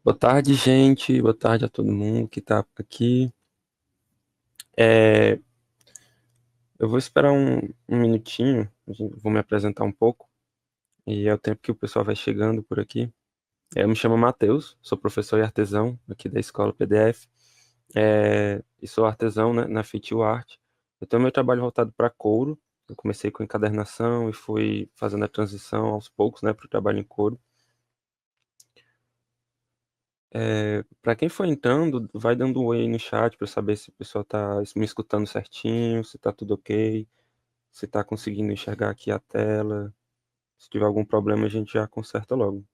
Boa tarde, gente. Boa tarde a todo mundo que está aqui. É, eu vou esperar um minutinho, vou me apresentar um pouco, e é o tempo que o pessoal vai chegando por aqui. Eu me chamo Matheus, sou professor e artesão aqui da escola PDF, e sou artesão, né, na Feitio Art. Eu tenho meu trabalho voltado para couro. Eu comecei com encadernação e fui fazendo a transição aos poucos, né, para o trabalho em couro. Para quem for entrando, vai dando um oi aí no chat para saber se o pessoal tá me escutando certinho, se tá tudo ok, se tá conseguindo enxergar aqui a tela. Se tiver algum problema, a gente já conserta logo.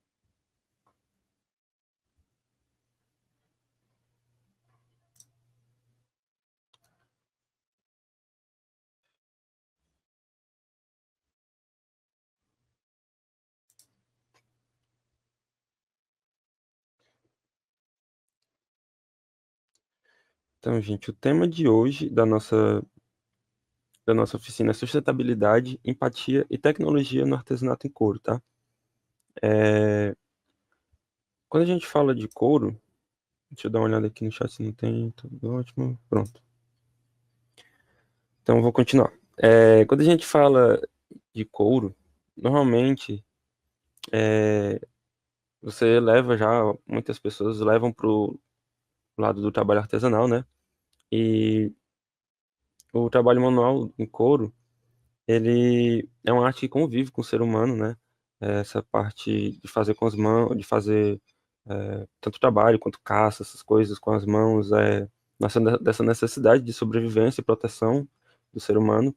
Então, gente, o tema de hoje da nossa oficina é sustentabilidade, empatia e tecnologia no artesanato em couro, tá? É, Quando a gente fala de couro, deixa eu dar uma olhada aqui no chat se não tem, tudo ótimo. Pronto. Então, eu vou continuar. Quando a gente fala de couro, normalmente é, você leva já, muitas pessoas levam pro lado do trabalho artesanal, né? E o trabalho manual em couro, ele é uma arte que convive com o ser humano, né? Essa parte de fazer com as mãos, de fazer tanto trabalho quanto caça, essas coisas com as mãos, nossa, dessa necessidade de sobrevivência e proteção do ser humano.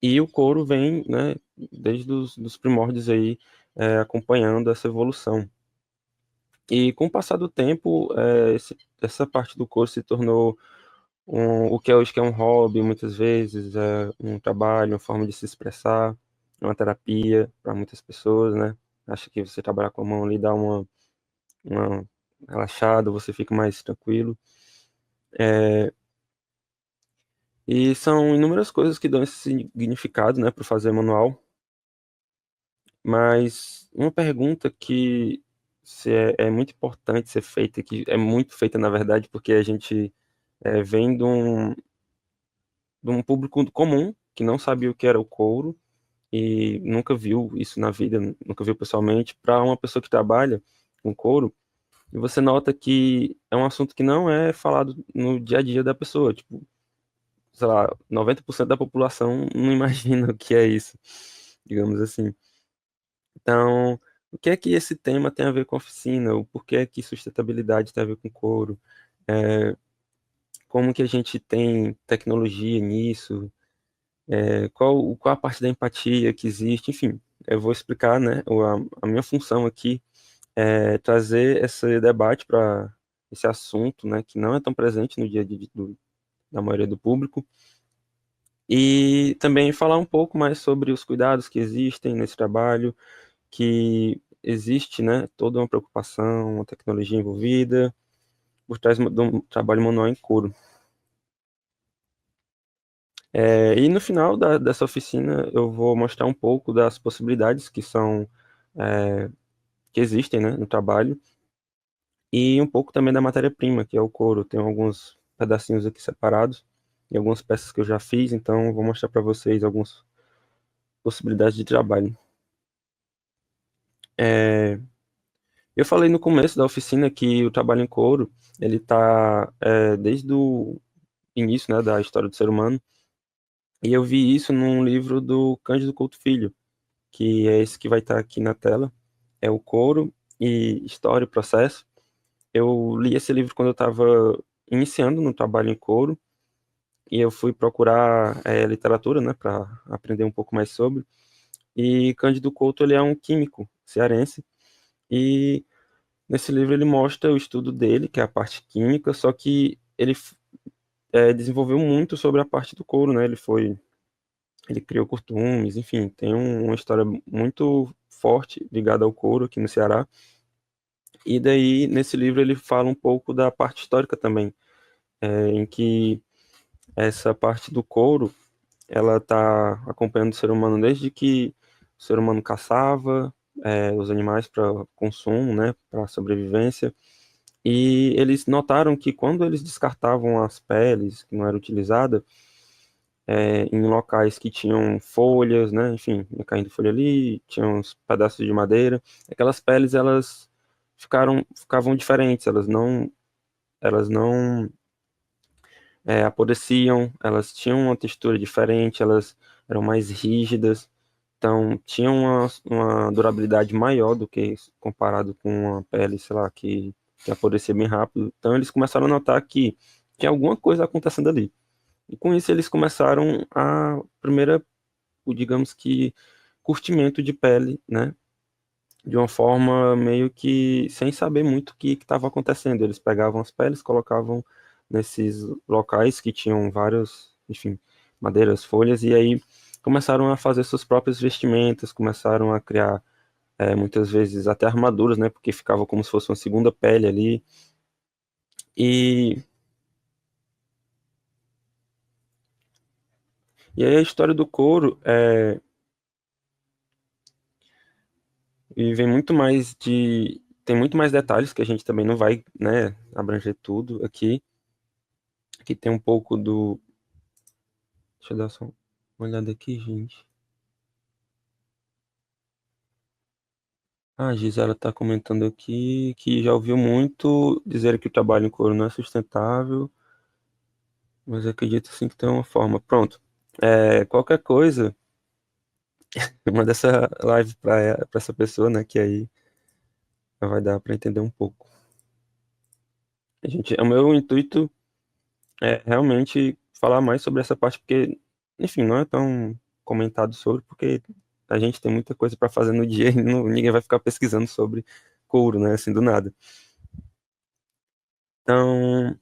E o couro vem, né, desde os dos primórdios aí, acompanhando essa evolução. E com o passar do tempo, essa parte do couro se tornou o que hoje que é um hobby, muitas vezes, é um trabalho, uma forma de se expressar, uma terapia para muitas pessoas, né? Acha que você trabalhar com a mão ali dá uma relaxada, você fica mais tranquilo. É, e são inúmeras coisas que dão esse significado, né, para fazer manual. Mas uma pergunta que é muito importante ser feita, que é muito feita, na verdade, porque a gente vem de um público comum que não sabia o que era o couro e nunca viu isso na vida, nunca viu pessoalmente, para uma pessoa que trabalha com couro, e você nota que é um assunto que não é falado no dia a dia da pessoa, tipo, sei lá, 90% da população não imagina o que é isso, digamos assim. Então, o que é que esse tema tem a ver com a oficina? O porquê é que sustentabilidade tem a ver com couro? É, Como que a gente tem tecnologia nisso? Qual a parte da empatia que existe? Enfim, eu vou explicar, né? A minha função aqui é trazer esse debate para esse assunto, né? Que não é tão presente no dia a dia da maioria do público. E também falar um pouco mais sobre os cuidados que existem nesse trabalho, que existe, né, toda uma preocupação, uma tecnologia envolvida por trás de um trabalho manual em couro. E no final dessa oficina eu vou mostrar um pouco das possibilidades é, que existem, né, no trabalho e um pouco também da matéria-prima, que é o couro. Tem alguns pedacinhos aqui separados e algumas peças que eu já fiz, então eu vou mostrar para vocês algumas possibilidades de trabalho. É, Eu falei no começo da oficina que o trabalho em couro, ele está desde o início, né, da história do ser humano, e eu vi isso num livro do Cândido Couto Filho, que é esse que vai estar aqui na tela, é o Couro e História e Processo. Eu li esse livro quando eu estava iniciando no trabalho em couro, e eu fui procurar literatura, né, para aprender um pouco mais sobre, e Cândido Couto, ele é um químico cearense, e nesse livro ele mostra o estudo dele, que é a parte química, só que ele desenvolveu muito sobre a parte do couro, né? Ele criou costumes, enfim, tem uma história muito forte ligada ao couro aqui no Ceará. E daí, nesse livro, ele fala um pouco da parte histórica também, em que essa parte do couro, ela está acompanhando o ser humano desde que o ser humano caçava, os animais para consumo, né, para sobrevivência. E eles notaram que quando eles descartavam as peles que não eram utilizadas, em locais que tinham folhas, né, enfim, ia caindo folha ali, tinham uns pedaços de madeira, aquelas peles elas ficavam diferentes, elas não apodreciam, elas tinham uma textura diferente, elas eram mais rígidas, então tinham uma durabilidade maior do que comparado com uma pele, sei lá, que apodrecia bem rápido. Então eles começaram a notar que tinha alguma coisa acontecendo ali. E com isso eles começaram a primeira, digamos que, curtimento de pele, né? De uma forma meio que sem saber muito o que estava acontecendo. Eles pegavam as peles, colocavam nesses locais que tinham vários, enfim, madeiras, folhas, e aí começaram a fazer suas próprias vestimentas, começaram a criar muitas vezes até armaduras, né? Porque ficava como se fosse uma segunda pele ali. E, e aí a história do couro e vem muito mais de. Tem muito mais detalhes que a gente também não vai, né, abranger tudo aqui. Aqui tem um pouco do. Deixa eu dar só uma olhada aqui, gente. A Gisela está comentando aqui que já ouviu muito dizer que o trabalho em couro não é sustentável, mas acredito sim que tem uma forma. Pronto. Qualquer coisa, manda essa live para essa pessoa, né? Que aí vai dar para entender um pouco. O meu intuito é realmente falar mais sobre essa parte, porque, enfim, não é tão comentado sobre, porque a gente tem muita coisa para fazer no dia e ninguém vai ficar pesquisando sobre couro, né? Assim, do nada. Então,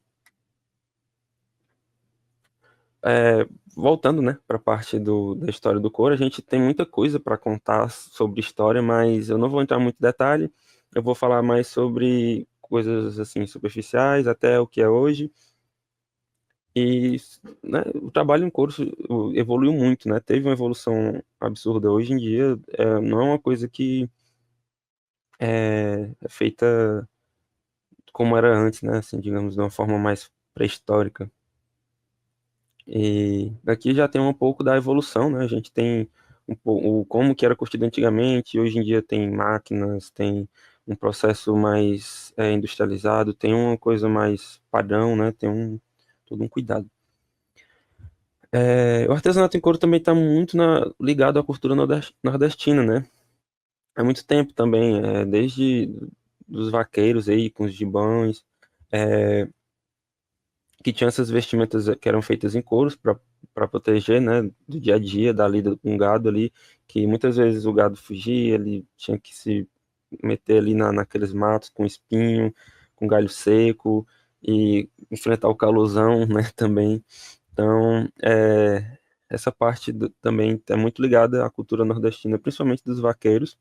é, voltando, né, para a parte da história do couro, a gente tem muita coisa para contar sobre história, mas eu não vou entrar muito em detalhe. Eu vou falar mais sobre coisas assim superficiais, até o que é hoje. E, né, o trabalho em couro evoluiu muito, né? Teve uma evolução absurda. Hoje em dia, não é uma coisa que é feita como era antes, né? Assim, digamos, de uma forma mais pré-histórica. E aqui já tem um pouco da evolução, né? A gente tem como que era construído antigamente, hoje em dia tem máquinas, tem um processo mais industrializado, tem uma coisa mais padrão, né? Tem todo um cuidado. O artesanato em couro também está muito ligado à cultura nordestina, né? Há muito tempo também, desde dos vaqueiros aí com os gibões, é, que tinham essas vestimentas que eram feitas em couros para proteger, né, do dia a dia, da lida com o gado ali, que muitas vezes o gado fugia, ele tinha que se meter ali naqueles matos com espinho, com galho seco e enfrentar o calorzão, né, também. Então, essa parte também é muito ligada à cultura nordestina, principalmente dos vaqueiros,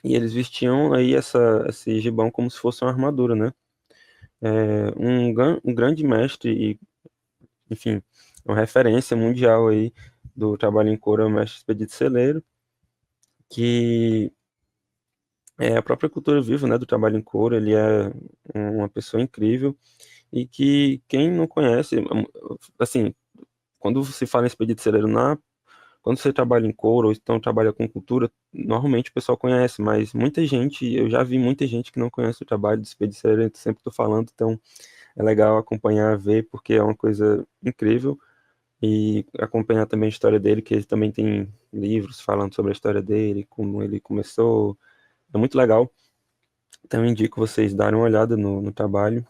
e eles vestiam aí esse gibão como se fosse uma armadura, né? Um grande mestre e, enfim, uma referência mundial aí do trabalho em couro é o mestre Expedito Celeiro, que é a própria cultura viva, né, do trabalho em couro. Ele é uma pessoa incrível e que quem não conhece, assim, quando se fala em Expedito Celeiro quando você trabalha em couro ou então trabalha com cultura, normalmente o pessoal conhece, mas muita gente, eu já vi muita gente que não conhece o trabalho do Expedito Celeiro, eu sempre estou falando, então é legal acompanhar, ver, porque é uma coisa incrível. E acompanhar também a história dele, que ele também tem livros falando sobre a história dele, como ele começou. É muito legal. Então eu indico vocês darem uma olhada no trabalho.